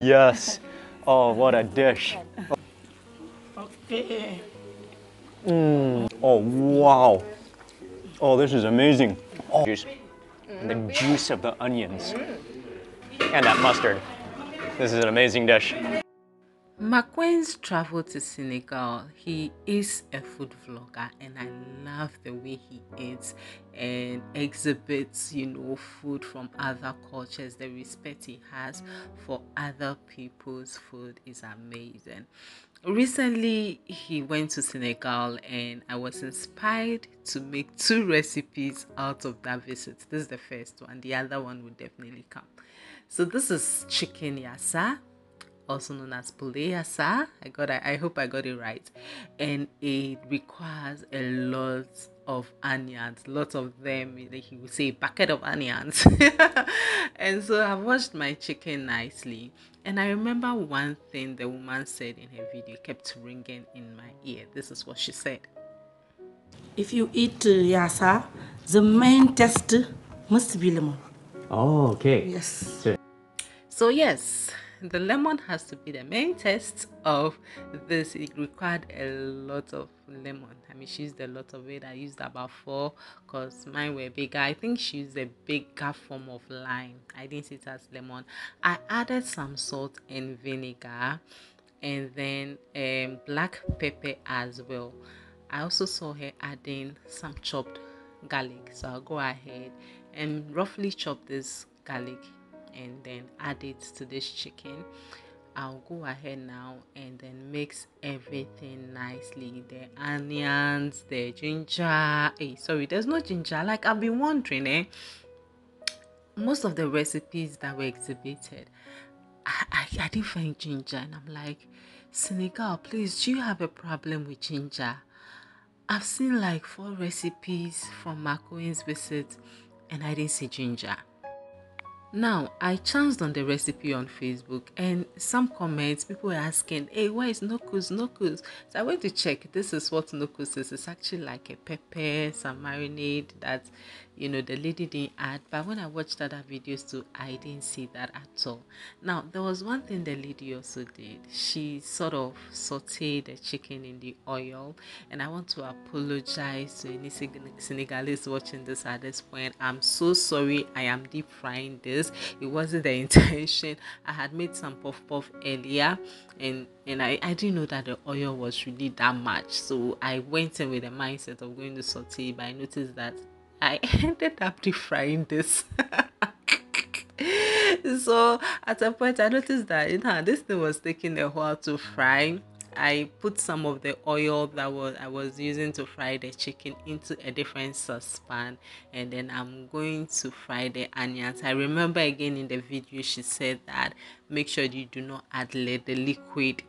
Yes. Oh, what a dish. Okay. Oh, wow. Oh, this is amazing. Oh, the juice of the onions and that mustard. This is an amazing dish. Wiens traveled to Senegal. He is a food vlogger, and I love the way he eats and exhibits, food from other cultures. The respect he has for other people's food is amazing. Recently, he went to Senegal, and I was inspired to make two recipes out of that visit. This is the first one, the other one will definitely come. So, this is chicken yassa, also known as Yassa. I hope I got it right. And it requires a lot of onions, lots of them. Like he would say, a bucket of onions. And so I washed my chicken nicely. And I remember one thing the woman said in her video kept ringing in my ear. This is what she said. If you eat yassa, the main test must be lemon. Oh, okay. Yes. So yes, the lemon has to be the main test of this. It required a lot of lemon. I mean, she used a lot of it. I used about 4 because mine were bigger. I think she used a bigger form of lime. I didn't see it as lemon. I added some salt and vinegar, and then black pepper as well. I also saw her adding some chopped garlic, so I'll go ahead and roughly chop this garlic and then add it to this chicken. I'll go ahead now and then mix everything nicely. The onions, the ginger. Hey, sorry, there's no ginger. Like I've been wondering, most of the recipes that were exhibited, I didn't find ginger, and I'm like, Senegal, please, do you have a problem with ginger? I've seen like 4 recipes from Wiens visit, and I didn't see ginger. Now, I chanced on the recipe on Facebook, and some comments, people were asking, hey, why is nokus, nokus? So I went to check. This is what nokus is. It's actually like a pepper, some marinade that, the lady didn't add. But when I watched other videos too, I didn't see that at all. Now, there was one thing the lady also did. She sort of sauteed the chicken in the oil, and I want to apologize to any Senegalese watching this at this point. I'm so sorry. I am deep frying this. It wasn't the intention. I had made some puff puff earlier, and I didn't know that the oil was really that much. So I went in with the mindset of going to saute, but I noticed that I ended up deep frying this. So at a point I noticed that this thing was taking a while to fry. I put some of the oil that I was using to fry the chicken into a different saucepan, and then I'm going to fry the onions. I remember again in the video she said that make sure you do not add the liquid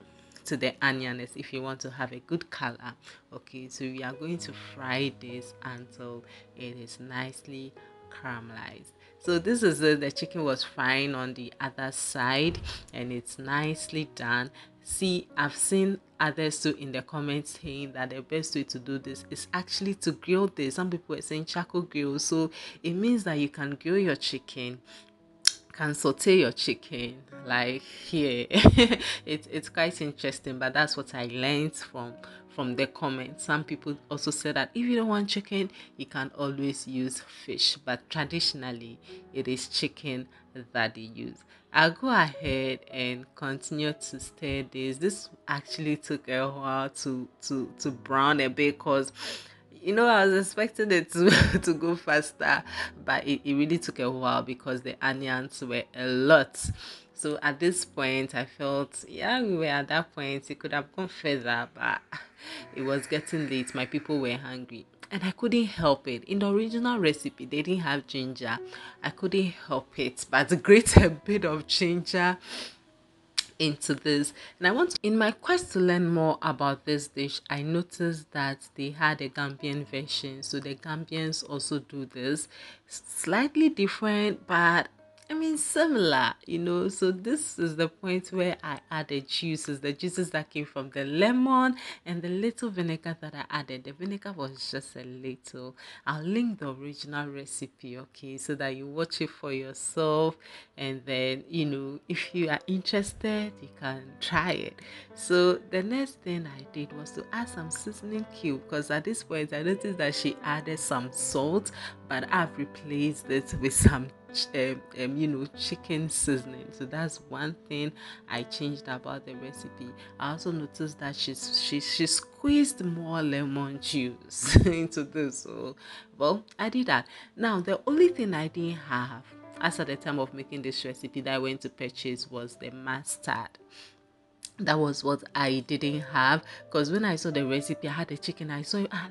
to the onions if you want to have a good color. Okay, so we are going to fry this until it is nicely caramelized. So this is it. The chicken was frying on the other side, and it's nicely done. See, I've seen others too in the comments saying that the best way to do this is actually to grill this. Some people are saying charcoal grill, so it means that you can grill your chicken, can saute your chicken like here. It's quite interesting, but that's what I learned from the comments. Some people also said that if you don't want chicken, you can always use fish, but traditionally it is chicken that they use. I'll go ahead and continue to stir this. This actually took a while to brown a bit because I was expecting it to, to go faster, but it really took a while because the onions were a lot. So at this point, I felt, yeah, we were at that point. It could have gone further, but it was getting late. My people were hungry, and I couldn't help it. In the original recipe, they didn't have ginger. I couldn't help it, but grate a bit of ginger into this. And in my quest to learn more about this dish, I noticed that they had a Gambian version. So the Gambians also do this slightly different, but I mean, similar, So this is the point where I added juices, the juices that came from the lemon and the little vinegar that I added. The vinegar was just a little. I'll link the original recipe, okay, so that you watch it for yourself. And then, if you are interested, you can try it. So the next thing I did was to add some seasoning cube, because at this point I noticed that she added some salt, but I've replaced it with some chicken seasoning. So that's one thing I changed about the recipe. I also noticed that she squeezed more lemon juice into this. So well, I did that. Now the only thing I didn't have as at the time of making this recipe that I went to purchase was the mustard. That was what I didn't have, because when I saw the recipe, I had the chicken. I saw I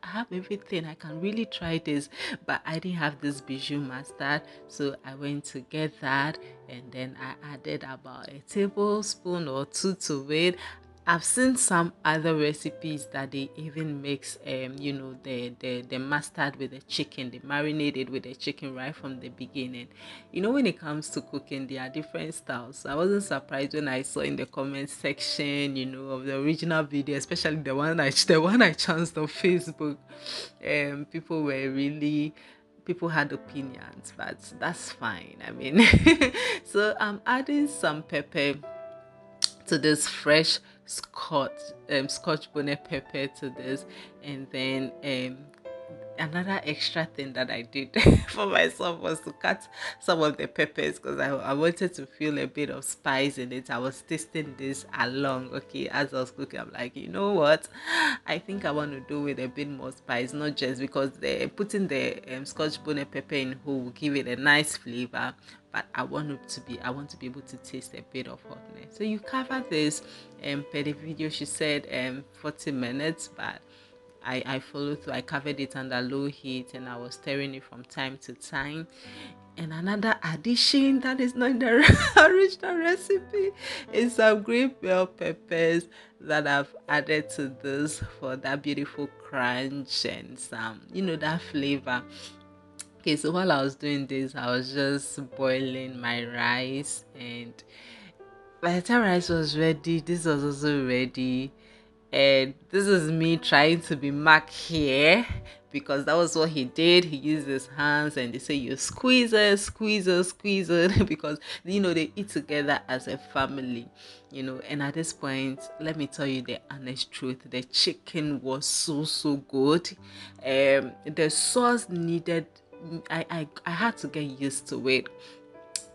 have everything. I can really try this, but I didn't have this bijou mustard, so I went to get that, and then I added about a tablespoon or two to it. I've seen some other recipes that they even mix the mustard with the chicken. They marinate it with the chicken right from the beginning. When it comes to cooking, there are different styles. So I wasn't surprised when I saw in the comment section, of the original video, especially the one I chanced on Facebook. People had opinions, but that's fine. I mean, so I'm adding some pepper to this fresh scotch bonnet pepper to this, and then another extra thing that I did for myself was to cut some of the peppers, because I wanted to feel a bit of spice in it. I was tasting this along, okay, as I was cooking. I'm like, you know what, I think I want to do with a bit more spice, not just because putting the scotch bonnet pepper in whole will give it a nice flavor, but I want to be able to taste a bit of hotness. So you cover this, per the video she said 40 minutes, but I followed through. I covered it under low heat, and I was stirring it from time to time. And another addition that is not in the original recipe is some green bell peppers that I've added to this for that beautiful crunch and some, that flavor. Okay, so while I was doing this, I was just boiling my rice, and by the time rice was ready, this was also ready. And this is me trying to be Mac here, because that was what he did. He used his hands, and they say you squeeze it because they eat together as a family, and at this point, let me tell you the honest truth, the chicken was so good. The sauce needed, I had to get used to it.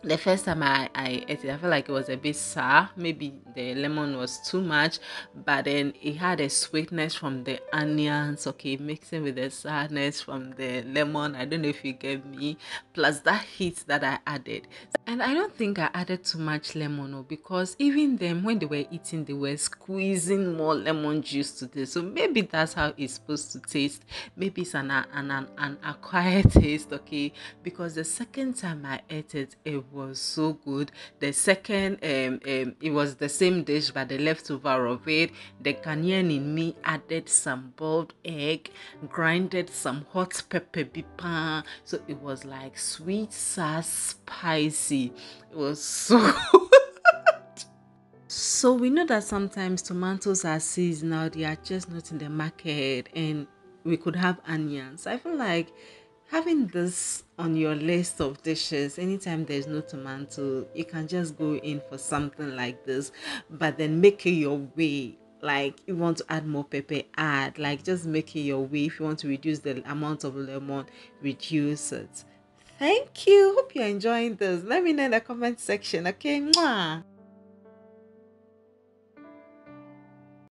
The first time I ate it, I felt like it was a bit sour. Maybe the lemon was too much, but then it had a sweetness from the onions, okay, mixing with the sourness from the lemon. I don't know if you get me. Plus that heat that I added. And I don't think I added too much lemon, because even them, when they were eating, they were squeezing more lemon juice to this. So maybe that's how it's supposed to taste. Maybe it's an acquired taste, okay? Because the second time I ate it, it was so good. The second, it was the same dish, but the leftover of it, the Ghanaian in me added some boiled egg, grinded some hot pepper bipan. So it was like sweet, sour, spicy. It was so good. So we know that sometimes tomatoes are seasonal, they are just not in the market, and we could have onions. I feel like having this on your list of dishes, anytime there's no tomato, you can just go in for something like this, but then make it your way. Like, if you want to add more pepper, add. Like, just make it your way. If you want to reduce the amount of lemon, reduce it. Thank you. Hope you're enjoying this. Let me know in the comment section. Okay. Mwah.